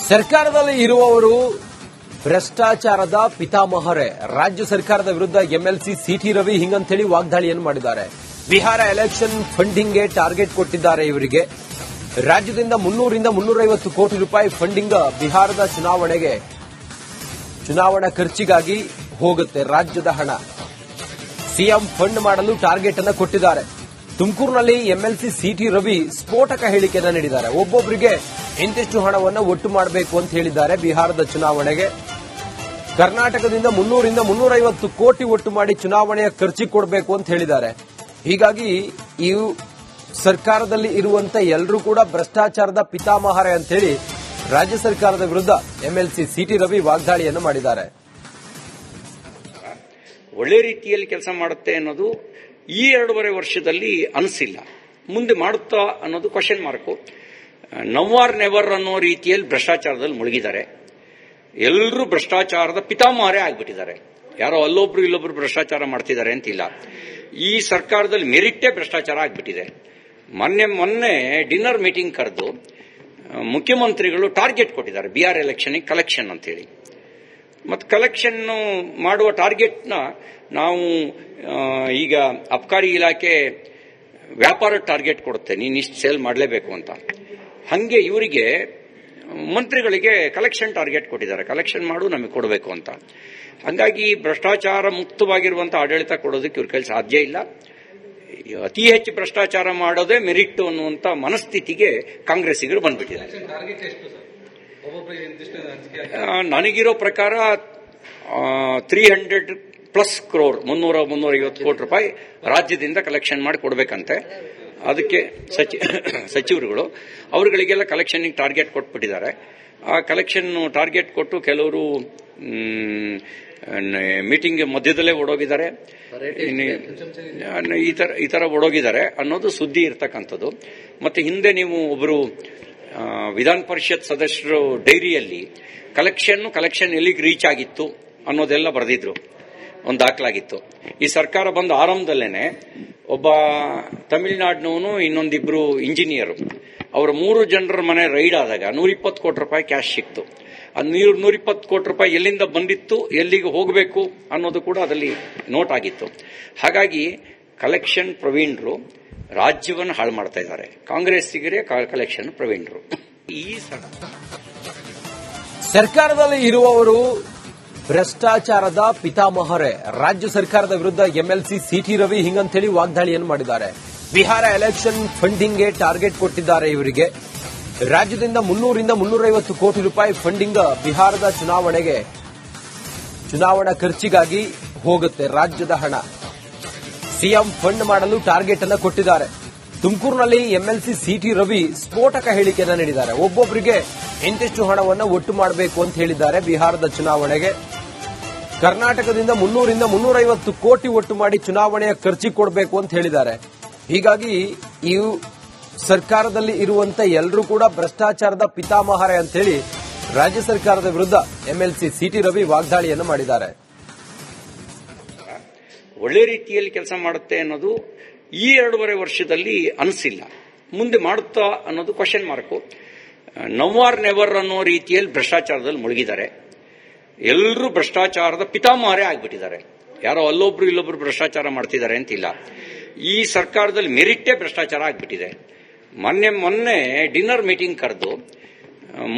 ಸರ್ಕಾರದಲ್ಲಿ ಇರುವವರು ಭ್ರಷ್ಟಾಚಾರದ ಪಿತಾಮಹರೇ. ರಾಜ್ಯ ಸರ್ಕಾರದ ವಿರುದ್ಧ ಎಂಎಲ್ಸಿ ಸಿಟಿ ರವಿ ಹಿಂಗಂತೇಳಿ ವಾಗ್ದಾಳಿಯನ್ನು ಮಾಡಿದ್ದಾರೆ. ಬಿಹಾರ ಎಲೆಕ್ಷನ್ ಫಂಡಿಂಗ್ಗೆ ಟಾರ್ಗೆಟ್ ಕೊಟ್ಟಿದ್ದಾರೆ. ಇವರಿಗೆ ರಾಜ್ಯದಿಂದ 300 ರಿಂದ 350 ಕೋಟಿ ರೂಪಾಯಿ ಫಂಡಿಂಗ್ ಬಿಹಾರದ ಚುನಾವಣಾ ಖರ್ಚಿಗಾಗಿ ಹೋಗುತ್ತೆ. ರಾಜ್ಯದ ಹಣ ಸಿಎಂ ಫಂಡ್ ಮಾಡಲು ಟಾರ್ಗೆಟ್ ಅನ್ನು ಕೊಟ್ಟಿದ್ದಾರೆ. ತುಮಕೂರಿನಲ್ಲಿ ಎಂಎಲ್ಸಿ ಸಿಟಿ ರವಿ ಸ್ಫೋಟಕ ಹೇಳಿಕೆಯನ್ನು ನೀಡಿದ್ದಾರೆ. ಒಬ್ಬೊಬ್ಬರಿಗೆ ಇಂತಿಷ್ಟು ಹಣವನ್ನು ಒಟ್ಟು ಮಾಡಬೇಕು ಅಂತ ಹೇಳಿದ್ದಾರೆ. ಬಿಹಾರದ ಚುನಾವಣೆಗೆ ಕರ್ನಾಟಕದಿಂದ 300 ರಿಂದ 350 ಕೋಟಿ ಒಟ್ಟು ಮಾಡಿ ಚುನಾವಣೆಯ ಖರ್ಚಿಗೆ ಕೊಡಬೇಕು ಅಂತ ಹೇಳಿದ್ದಾರೆ. ಹೀಗಾಗಿ ಈ ಸರ್ಕಾರದಲ್ಲಿ ಇರುವಂತ ಎಲ್ಲರೂ ಕೂಡ ಭ್ರಷ್ಟಾಚಾರದ ಪಿತಾಮಹರೇ ಅಂತ ಹೇಳಿ ರಾಜ್ಯ ಸರ್ಕಾರದ ವಿರುದ್ಧ ಎಂಎಲ್ಸಿ ಸಿಟಿ ರವಿ ವಾಗ್ದಾಳಿಯನ್ನು ಮಾಡಿದ್ದಾರೆ. ಒಳ್ಳೆ ರೀತಿಯಲ್ಲಿ ಕೆಲಸ ಮಾಡುತ್ತೆ ಅನ್ನೋದು ಈ 2.5 ವರ್ಷದಲ್ಲಿ ಅನಿಸಿಲ್ಲ. ಮುಂದೆ ಮಾಡುತ್ತಾ ಅನ್ನೋದು ಕ್ವಶನ್ ಮಾರ್ಕು. ನವ್ ಆರ್ ನೆವರ್ ಅನ್ನೋ ರೀತಿಯಲ್ಲಿ ಭ್ರಷ್ಟಾಚಾರದಲ್ಲಿ ಮುಳುಗಿದ್ದಾರೆ. ಎಲ್ಲರೂ ಭ್ರಷ್ಟಾಚಾರದ ಪಿತಾಮಹರೇ ಆಗ್ಬಿಟ್ಟಿದ್ದಾರೆ. ಯಾರೋ ಅಲ್ಲೊಬ್ರು ಇಲ್ಲೊಬ್ರು ಭ್ರಷ್ಟಾಚಾರ ಮಾಡ್ತಿದ್ದಾರೆ ಅಂತಿಲ್ಲ. ಈ ಸರ್ಕಾರದಲ್ಲಿ ಮೆರಿಟೇ ಭ್ರಷ್ಟಾಚಾರ ಆಗ್ಬಿಟ್ಟಿದೆ. ಮೊನ್ನೆ ಡಿನ್ನರ್ ಮೀಟಿಂಗ್ ಕರೆದು ಮುಖ್ಯಮಂತ್ರಿಗಳು ಟಾರ್ಗೆಟ್ ಕೊಟ್ಟಿದ್ದಾರೆ. ಬಿಹಾರ್ ಎಲೆಕ್ಷನ್ ಕಲೆಕ್ಷನ್ ಅಂತ ಹೇಳಿ. ಮತ್ತು ಕಲೆಕ್ಷನ್ ಮಾಡುವ ಟಾರ್ಗೆಟ್ನ ನಾವು ಈಗ ಅಬ್ಕಾರಿ ಇಲಾಖೆ ವ್ಯಾಪಾರ ಟಾರ್ಗೆಟ್ ಕೊಡುತ್ತೆ, ನೀನು ಇಷ್ಟು ಸೇಲ್ ಮಾಡಲೇಬೇಕು ಅಂತ. ಹಂಗೆ ಇವರಿಗೆ ಮಂತ್ರಿಗಳಿಗೆ ಕಲೆಕ್ಷನ್ ಟಾರ್ಗೆಟ್ ಕೊಟ್ಟಿದ್ದಾರೆ. ಕಲೆಕ್ಷನ್ ಮಾಡು, ನಮಗೆ ಕೊಡಬೇಕು ಅಂತ. ಹಂಗಾಗಿ ಭ್ರಷ್ಟಾಚಾರ ಮುಕ್ತವಾಗಿರುವಂತಹ ಆಡಳಿತ ಕೊಡೋದಕ್ಕೆ ಇವ್ರ ಕೈಲಿ ಸಾಧ್ಯ ಇಲ್ಲ. ಅತಿ ಹೆಚ್ಚು ಭ್ರಷ್ಟಾಚಾರ ಮಾಡೋದೇ ಮೆರಿಟ್ ಅನ್ನುವಂತ ಮನಸ್ಥಿತಿಗೆ ಕಾಂಗ್ರೆಸ್ಸಿಗರು ಬಂದ್ಬಿಟ್ಟಿದ್ದಾರೆ. ನನಗಿರೋ ಪ್ರಕಾರ 300+ ಕ್ರೋರ್ 300-350 ಕೋಟಿ ರೂಪಾಯಿ ರಾಜ್ಯದಿಂದ ಕಲೆಕ್ಷನ್ ಮಾಡಿ ಕೊಡಬೇಕಂತೆ. ಅದಕ್ಕೆ ಸಚಿವರುಗಳು ಅವರುಗಳಿಗೆಲ್ಲ ಕಲೆಕ್ಷನ್ ಟಾರ್ಗೆಟ್ ಕೊಟ್ಬಿಟ್ಟಿದ್ದಾರೆ. ಆ ಕಲೆಕ್ಷನ್ ಟಾರ್ಗೆಟ್ ಕೊಟ್ಟು ಕೆಲವರು ಮೀಟಿಂಗ್ ಮಧ್ಯದಲ್ಲೇ ಓಡೋಗಿದ್ದಾರೆ, ಈ ತರ ಓಡೋಗಿದ್ದಾರೆ ಅನ್ನೋದು ಸುದ್ದಿ ಇರ್ತಕ್ಕಂಥದ್ದು. ಮತ್ತೆ ಹಿಂದೆ ನೀವು ಒಬ್ಬರು ವಿಧಾನ ಪರಿಷತ್ ಸದಸ್ಯರು ಡೈರಿಯಲ್ಲಿ ಕಲೆಕ್ಷನ್ ಎಲ್ಲಿಗೆ ರೀಚ್ ಆಗಿತ್ತು ಅನ್ನೋದೆಲ್ಲ ಬರೆದಿದ್ರು, ಒಂದು ದಾಖಲಾಗಿತ್ತು. ಈ ಸರ್ಕಾರ ಬಂದ ಆರಂಭದಲ್ಲೇನೆ ಒಬ್ಬ ತಮಿಳುನಾಡಿನವನು, ಇನ್ನೊಂದಿಬ್ರು ಇಂಜಿನಿಯರ್, ಅವರ 3 ಜನರ ಮನೆ ರೈಡ್ ಆದಾಗ 120 ಕೋಟಿ ರೂಪಾಯಿ ಕ್ಯಾಶ್ ಸಿಕ್ತು. ಅದು 120 ಕೋಟಿ ರೂಪಾಯಿ ಎಲ್ಲಿಂದ ಬಂದಿತ್ತು, ಎಲ್ಲಿಗೆ ಹೋಗಬೇಕು ಅನ್ನೋದು ಕೂಡ ಅದರಲ್ಲಿ ನೋಟ್ ಆಗಿತ್ತು. ಹಾಗಾಗಿ ಕಲೆಕ್ಷನ್ ಪ್ರವೀಣರು ರಾಜ್ಯವನ್ನು ಹಾಳು ಮಾಡ್ತಾ ಇದ್ದಾರೆ. ಕಾಂಗ್ರೆಸ್ಸಿಗರೇ ಕಲೆಕ್ಷನ್ ಪ್ರವೀಣರು. ಈ ಸರ್ಕಾರದಲ್ಲಿ ಇರುವವರು ಭ್ರಷ್ಟಾಚಾರದ ಪಿತಾಮಹರೇ. ರಾಜ್ಯ ಸರ್ಕಾರದ ವಿರುದ್ಧ ಎಂಎಲ್ಸಿ ಸಿಟಿ ರವಿ ಹಿಂಗಂತೇಳಿ ವಾಗ್ದಾಳಿಯನ್ನು ಮಾಡಿದ್ದಾರೆ. ಬಿಹಾರ ಎಲೆಕ್ಷನ್ ಫಂಡಿಂಗ್ಗೆ ಟಾರ್ಗೆಟ್ ಕೊಟ್ಟಿದ್ದಾರೆ. ಇವರಿಗೆ ರಾಜ್ಯದಿಂದ 300 ರಿಂದ 350 ಕೋಟಿ ರೂಪಾಯಿ ಫಂಡಿಂಗ್ ಬಿಹಾರದ ಚುನಾವಣಾ ಖರ್ಚಿಗಾಗಿ ಹೋಗುತ್ತೆ. ರಾಜ್ಯದ ಹಣ ಸಿಎಂ ಫಂಡ್ ಮಾಡಲು ಟಾರ್ಗೆಟ್ ಅನ್ನು ಕೊಟ್ಟಿದ್ದಾರೆ. ತುಮಕೂರಿನಲ್ಲಿ ಎಂಎಲ್ಸಿ ಸಿಟಿ ರವಿ ಸ್ಫೋಟಕ ಹೇಳಿಕೆಯನ್ನು ನೀಡಿದ್ದಾರೆ. ಒಬ್ಬೊಬ್ಬರಿಗೆ ಇಂತಿಷ್ಟು ಹಣವನ್ನು ಒಟ್ಟು ಮಾಡಬೇಕು ಅಂತ ಹೇಳಿದ್ದಾರೆ. ಬಿಹಾರದ ಚುನಾವಣೆಗೆ ಕರ್ನಾಟಕದಿಂದ 300 ರಿಂದ 350 ಕೋಟಿ ಒಟ್ಟು ಮಾಡಿ ಚುನಾವಣೆಯ ಖರ್ಚಿಗೆ ಕೊಡಬೇಕು ಅಂತ ಹೇಳಿದ್ದಾರೆ. ಹೀಗಾಗಿ ಈ ಸರ್ಕಾರದಲ್ಲಿ ಇರುವಂತ ಎಲ್ಲರೂ ಕೂಡ ಭ್ರಷ್ಟಾಚಾರದ ಪಿತಾಮಹರೇ ಅಂತ ಹೇಳಿ ರಾಜ್ಯ ಸರ್ಕಾರದ ವಿರುದ್ಧ ಎಂಎಲ್ಸಿ ಸಿಟಿ ರವಿ ವಾಗ್ದಾಳಿಯನ್ನು ಮಾಡಿದ್ದಾರೆ. ಒಳ್ಳೆ ರೀತಿಯಲ್ಲಿ ಕೆಲಸ ಮಾಡುತ್ತೆ ಅನ್ನೋದು ಈ 2.5 ವರ್ಷದಲ್ಲಿ ಅನಿಸಿಲ್ಲ. ಮುಂದೆ ಮಾಡುತ್ತಾ ಅನ್ನೋದು ಕ್ವಶನ್ ಮಾರ್ಕು. ನವ್ ಆರ್ ನೆವರ್ ಅನ್ನೋ ರೀತಿಯಲ್ಲಿ ಭ್ರಷ್ಟಾಚಾರದಲ್ಲಿ ಮುಳುಗಿದ್ದಾರೆ. ಎಲ್ಲರೂ ಭ್ರಷ್ಟಾಚಾರದ ಪಿತಾಮಹರೇ ಆಗ್ಬಿಟ್ಟಿದ್ದಾರೆ. ಯಾರೋ ಅಲ್ಲೊಬ್ರು ಇಲ್ಲೊಬ್ರು ಭ್ರಷ್ಟಾಚಾರ ಮಾಡ್ತಿದ್ದಾರೆ ಅಂತಿಲ್ಲ. ಈ ಸರ್ಕಾರದಲ್ಲಿ ಮೆರಿಟೇ ಭ್ರಷ್ಟಾಚಾರ ಆಗ್ಬಿಟ್ಟಿದೆ. ಮೊನ್ನೆ ಡಿನ್ನರ್ ಮೀಟಿಂಗ್ ಕರೆದು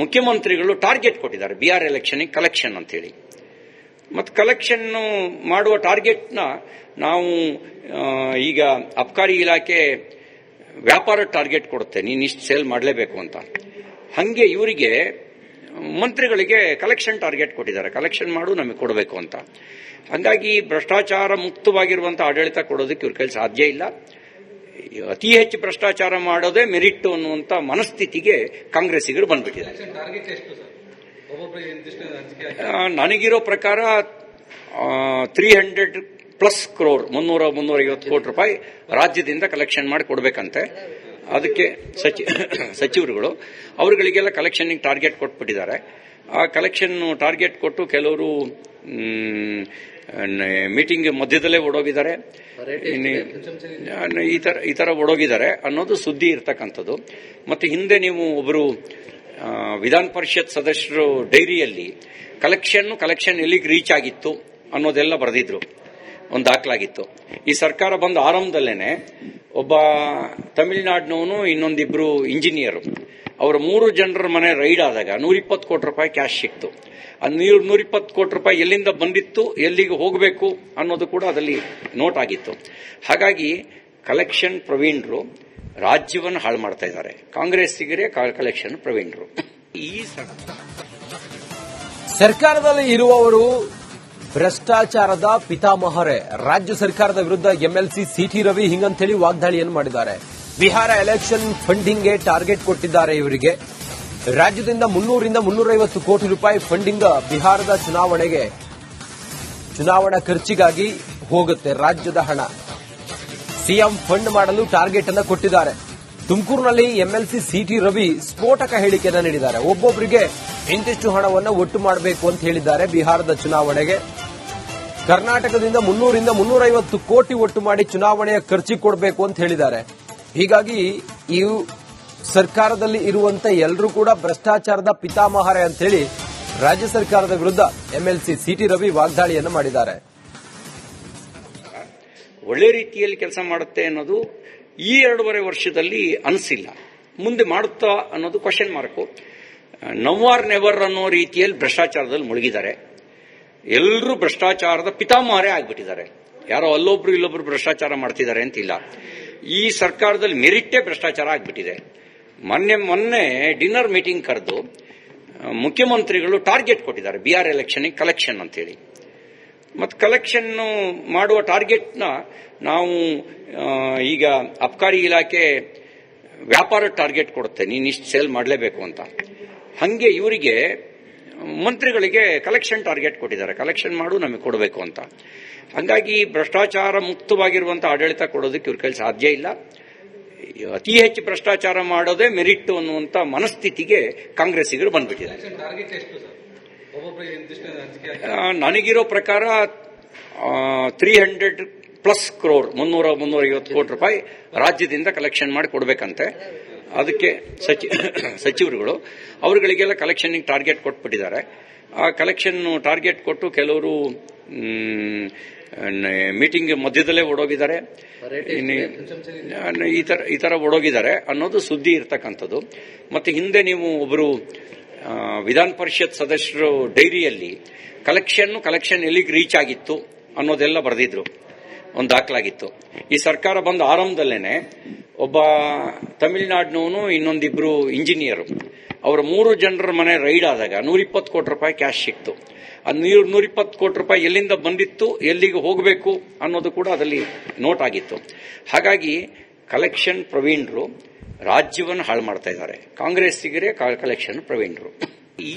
ಮುಖ್ಯಮಂತ್ರಿಗಳು ಟಾರ್ಗೆಟ್ ಕೊಟ್ಟಿದ್ದಾರೆ. ಬಿಹಾರ್ ಎಲೆಕ್ಷನ್ ಕಲೆಕ್ಷನ್ ಅಂತ ಹೇಳಿ. ಮತ್ತು ಕಲೆಕ್ಷನ್ ಮಾಡುವ ಟಾರ್ಗೆಟ್ನ ನಾವು ಈಗ ಅಬ್ಕಾರಿ ಇಲಾಖೆ ವ್ಯಾಪಾರ ಟಾರ್ಗೆಟ್ ಕೊಡುತ್ತೆ, ನೀನು ಇಷ್ಟು ಸೇಲ್ ಮಾಡಲೇಬೇಕು ಅಂತ. ಹಂಗೆ ಇವರಿಗೆ ಮಂತ್ರಿಗಳಿಗೆ ಕಲೆಕ್ಷನ್ ಟಾರ್ಗೆಟ್ ಕೊಟ್ಟಿದ್ದಾರೆ. ಕಲೆಕ್ಷನ್ ಮಾಡು, ನಮಗೆ ಕೊಡಬೇಕು ಅಂತ. ಹಂಗಾಗಿ ಭ್ರಷ್ಟಾಚಾರ ಮುಕ್ತವಾಗಿರುವಂತಹ ಆಡಳಿತ ಕೊಡೋದಕ್ಕೆ ಇವ್ರ ಕೈಲಿ ಸಾಧ್ಯ ಇಲ್ಲ. ಅತಿ ಹೆಚ್ಚು ಭ್ರಷ್ಟಾಚಾರ ಮಾಡೋದೇ ಮೆರಿಟ್ ಅನ್ನುವಂತ ಮನಸ್ಥಿತಿಗೆ ಕಾಂಗ್ರೆಸ್ಸಿಗರು ಬಂದ್ಬಿಟ್ಟಿದ್ದಾರೆ. ನನಗಿರೋ ಪ್ರಕಾರ 300+ ಕ್ರೋರ್ 300-350 ಕೋಟಿ ರೂಪಾಯಿ ರಾಜ್ಯದಿಂದ ಕಲೆಕ್ಷನ್ ಮಾಡಿ ಕೊಡಬೇಕಂತೆ. ಅದಕ್ಕೆ ಸಚಿವರುಗಳು ಅವರುಗಳಿಗೆಲ್ಲ ಕಲೆಕ್ಷನ್ ಟಾರ್ಗೆಟ್ ಕೊಟ್ಬಿಟ್ಟಿದ್ದಾರೆ. ಆ ಕಲೆಕ್ಷನ್ ಟಾರ್ಗೆಟ್ ಕೊಟ್ಟು ಕೆಲವರು ಮೀಟಿಂಗ್ ಮಧ್ಯದಲ್ಲೇ ಓಡೋಗಿದ್ದಾರೆ, ಈ ತರ ಓಡೋಗಿದ್ದಾರೆ ಅನ್ನೋದು ಸುದ್ದಿ ಇರ್ತಕ್ಕಂಥದ್ದು. ಮತ್ತೆ ಹಿಂದೆ ನೀವು ಒಬ್ಬರು ವಿಧಾನ ಪರಿಷತ್ ಸದಸ್ಯರು ಡೈರಿಯಲ್ಲಿ ಕಲೆಕ್ಷನ್ ಎಲ್ಲಿಗೆ ರೀಚ್ ಆಗಿತ್ತು ಅನ್ನೋದೆಲ್ಲ ಬರೆದಿದ್ರು, ಒಂದು ದಾಖಲಾಗಿತ್ತು. ಈ ಸರ್ಕಾರ ಬಂದ ಆರಂಭದಲ್ಲೇನೆ ಒಬ್ಬ ತಮಿಳುನಾಡಿನವನು, ಇನ್ನೊಂದಿಬ್ರು ಇಂಜಿನಿಯರ್, ಅವರ 3 ಜನರ ಮನೆ ರೈಡ್ ಆದಾಗ 120 ಕೋಟಿ ರೂಪಾಯಿ ಕ್ಯಾಶ್ ಸಿಕ್ತು. ಆ 120 ಕೋಟಿ ರೂಪಾಯಿ ಎಲ್ಲಿಂದ ಬಂದಿತ್ತು, ಎಲ್ಲಿಗೆ ಹೋಗಬೇಕು ಅನ್ನೋದು ಕೂಡ ಅದರಲ್ಲಿ ನೋಟ್ ಆಗಿತ್ತು. ಹಾಗಾಗಿ ಕಲೆಕ್ಷನ್ ಪ್ರವೀಣರು ರಾಜ್ಯವನ್ನು ಹಾಳು ಮಾಡ್ತಾ ಇದ್ದಾರೆ. ಕಾಂಗ್ರೆಸ್ಸಿಗರೇ ಕಲೆಕ್ಷನ್ ಪ್ರವೀಣರು. ಈ ಸರ್ಕಾರದಲ್ಲಿ ಇರುವವರು ಭ್ರಷ್ಟಾಚಾರದ ಪಿತಾಮಹರೇ. ರಾಜ್ಯ ಸರ್ಕಾರದ ವಿರುದ್ಧ ಎಂಎಲ್ಸಿ ಸಿಟಿ ರವಿ ಹಿಂಗಂತೇಳಿ ವಾಗ್ದಾಳಿಯನ್ನು ಮಾಡಿದ್ದಾರೆ. ಬಿಹಾರ ಎಲೆಕ್ಷನ್ ಫಂಡಿಂಗ್ಗೆ ಟಾರ್ಗೆಟ್ ಕೊಟ್ಟಿದ್ದಾರೆ. ಇವರಿಗೆ ರಾಜ್ಯದಿಂದ 300ರಿಂದ 350 ಕೋಟಿ ರೂಪಾಯಿ ಫಂಡಿಂಗ್ ಬಿಹಾರದ ಚುನಾವಣಾ ಖರ್ಚಿಗಾಗಿ ಹೋಗುತ್ತೆ. ರಾಜ್ಯದ ಹಣ ಸಿಎಂ ಫಂಡ್ ಮಾಡಲು ಟಾರ್ಗೆಟ್ ಅನ್ನು ಕೊಟ್ಟಿದ್ದಾರೆ. ತುಮಕೂರಿನಲ್ಲಿ ಎಂಎಲ್ಸಿ ಸಿಟಿ ರವಿ ಸ್ಫೋಟಕ ಹೇಳಿಕೆಯನ್ನು ನೀಡಿದ್ದಾರೆ. ಒಬ್ಬೊಬ್ಬರಿಗೆ ಇಂತಿಷ್ಟು ಹಣವನ್ನು ಒಟ್ಟು ಮಾಡಬೇಕು ಅಂತ ಹೇಳಿದ್ದಾರೆ. ಬಿಹಾರದ ಚುನಾವಣೆಗೆ ಕರ್ನಾಟಕದಿಂದ 300ರಿಂದ 350 ಕೋಟಿ ಒಟ್ಟು ಮಾಡಿ ಚುನಾವಣೆಯ ಖರ್ಚಿಗೆ ಕೊಡಬೇಕು ಅಂತ ಹೇಳಿದ್ದಾರೆ. ಹೀಗಾಗಿ ಈ ಸರ್ಕಾರದಲ್ಲಿ ಇರುವಂತ ಎಲ್ಲರೂ ಕೂಡ ಭ್ರಷ್ಟಾಚಾರದ ಪಿತಾಮಹರೇ ಅಂತ ಹೇಳಿ ರಾಜ್ಯ ಸರ್ಕಾರದ ವಿರುದ್ಧ ಎಂಎಲ್ಸಿ ಸಿಟಿ ರವಿ ವಾಗ್ದಾಳಿಯನ್ನು ಮಾಡಿದ್ದಾರೆ. ಒಳ್ಳೆ ರೀತಿಯಲ್ಲಿ ಕೆಲಸ ಮಾಡುತ್ತೆ ಅನ್ನೋದು ಈ 2.5 ವರ್ಷದಲ್ಲಿ ಅನಿಸಿಲ್ಲ. ಮುಂದೆ ಮಾಡುತ್ತಾ ಅನ್ನೋದು ಕ್ವಶನ್ ಮಾರ್ಕು. ನವ್ವಾರ್ ನೆವರ್ ಅನ್ನೋ ರೀತಿಯಲ್ಲಿ ಭ್ರಷ್ಟಾಚಾರದಲ್ಲಿ ಮುಳುಗಿದ್ದಾರೆ. ಎಲ್ಲರೂ ಭ್ರಷ್ಟಾಚಾರದ ಪಿತಾಮಹರೇ ಆಗ್ಬಿಟ್ಟಿದ್ದಾರೆ. ಯಾರೋ ಅಲ್ಲೊಬ್ರು ಇಲ್ಲೊಬ್ರು ಭ್ರಷ್ಟಾಚಾರ ಮಾಡ್ತಿದ್ದಾರೆ ಅಂತಿಲ್ಲ. ಈ ಸರ್ಕಾರದಲ್ಲಿ ಮೆರಿಟೇ ಭ್ರಷ್ಟಾಚಾರ ಆಗ್ಬಿಟ್ಟಿದೆ. ಮೊನ್ನೆ ಡಿನ್ನರ್ ಮೀಟಿಂಗ್ ಕರೆದು ಮುಖ್ಯಮಂತ್ರಿಗಳು ಟಾರ್ಗೆಟ್ ಕೊಟ್ಟಿದ್ದಾರೆ. ಬಿಹಾರ್ ಎಲೆಕ್ಷನ್ ಕಲೆಕ್ಷನ್ ಅಂತೇಳಿ. ಮತ್ತು ಕಲೆಕ್ಷನ್ ಮಾಡುವ ಟಾರ್ಗೆಟ್ನ ನಾವು ಈಗ ಅಬ್ಕಾರಿ ಇಲಾಖೆ ವ್ಯಾಪಾರ ಟಾರ್ಗೆಟ್ ಕೊಡುತ್ತೆ, ನೀನು ಇಷ್ಟು ಸೇಲ್ ಮಾಡಲೇಬೇಕು ಅಂತ. ಹಾಗೆ ಇವರಿಗೆ ಮಂತ್ರಿಗಳಿಗೆ ಕಲೆಕ್ಷನ್ ಟಾರ್ಗೆಟ್ ಕೊಟ್ಟಿದ್ದಾರೆ, ಕಲೆಕ್ಷನ್ ಮಾಡು ನಮಗೆ ಕೊಡಬೇಕು ಅಂತ. ಹಾಗಾಗಿ ಭ್ರಷ್ಟಾಚಾರ ಮುಕ್ತವಾಗಿರುವಂತಹ ಆಡಳಿತ ಕೊಡೋದಕ್ಕೆ ಇವ್ರ ಕೈಲಿ ಸಾಧ್ಯ ಇಲ್ಲ. ಅತಿ ಹೆಚ್ಚು ಭ್ರಷ್ಟಾಚಾರ ಮಾಡೋದೇ ಮೆರಿಟ್ ಅನ್ನುವಂತ ಮನಸ್ಥಿತಿಗೆ ಕಾಂಗ್ರೆಸ್ಸಿಗರು ಬಂದ್ಬಿಟ್ಟಿದ್ದಾರೆ. ನನಗಿರೋ ಪ್ರಕಾರ 300+ ಕ್ರೋರ್ 300-350 ಕೋಟಿ ರೂಪಾಯಿ ರಾಜ್ಯದಿಂದ ಕಲೆಕ್ಷನ್ ಮಾಡಿ ಕೊಡಬೇಕಂತೆ. ಅದಕ್ಕೆ ಸಚಿವರುಗಳು ಅವರುಗಳಿಗೆಲ್ಲ ಕಲೆಕ್ಷನ್ ಟಾರ್ಗೆಟ್ ಕೊಟ್ಬಿಟ್ಟಿದ್ದಾರೆ. ಆ ಕಲೆಕ್ಷನ್ ಟಾರ್ಗೆಟ್ ಕೊಟ್ಟು ಕೆಲವರು ಮೀಟಿಂಗ್ ಮಧ್ಯದಲ್ಲೇ ಓಡೋಗಿದ್ದಾರೆ, ಈ ತರ ಓಡೋಗಿದ್ದಾರೆ ಅನ್ನೋದು ಸುದ್ದಿ ಇರ್ತಕ್ಕಂಥದ್ದು. ಮತ್ತೆ ಹಿಂದೆ ನೀವು ಒಬ್ಬರು ವಿಧಾನ ಪರಿಷತ್ ಸದಸ್ಯರು ಡೈರಿಯಲ್ಲಿ ಕಲೆಕ್ಷನ್ ಎಲ್ಲಿಗೆ ರೀಚ್ ಆಗಿತ್ತು ಅನ್ನೋದೆಲ್ಲ ಬರೆದಿದ್ರು, ಒಂದು ದಾಖಲಾಗಿತ್ತು. ಈ ಸರ್ಕಾರ ಬಂದ ಆರಂಭದಲ್ಲೇನೆ ಒಬ್ಬ ತಮಿಳುನಾಡಿನವನು, ಇನ್ನೊಂದಿಬ್ರು ಇಂಜಿನಿಯರ್, ಅವರ 3 ಜನರ ಮನೆ ರೈಡ್ ಆದಾಗ 120 ಕೋಟಿ ರೂಪಾಯಿ ಕ್ಯಾಶ್ ಸಿಕ್ತು. ಆ 120 ಕೋಟಿ ರೂಪಾಯಿ ಎಲ್ಲಿಂದ ಬಂದಿತ್ತು, ಎಲ್ಲಿಗೆ ಹೋಗಬೇಕು ಅನ್ನೋದು ಕೂಡ ಅದರಲ್ಲಿ ನೋಟ್ ಆಗಿತ್ತು. ಹಾಗಾಗಿ ಕಲೆಕ್ಷನ್ ಪ್ರವೀಣರು ರಾಜ್ಯವನ್ನು ಹಾಳು ಮಾಡ್ತಾ ಇದ್ದಾರೆ. ಕಾಂಗ್ರೆಸ್ಸಿಗರೇ ಕಲೆಕ್ಷನ್ ಪ್ರವೀಣರು. ಈ